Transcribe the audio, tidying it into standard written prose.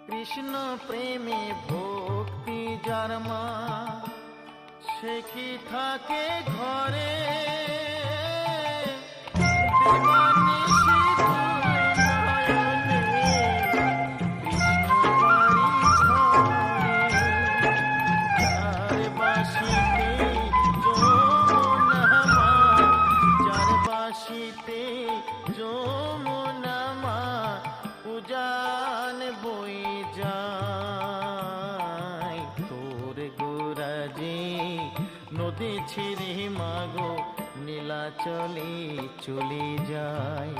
কৃষ্ণ প্রেমে ভক্তি যার মা, সে কি থাকে ঘরে? দেবানিশি দুই নয়নে কৃষ্ণ বাড়ি ঘরে। যার বাঁশিতে যমুনা মা, যার বাঁশিতে যমুনা মা, উজান বয়ে যায়। তোর গোরাজে নদী ছিঁড়ে মাগো নীলাচলে চলে যায়।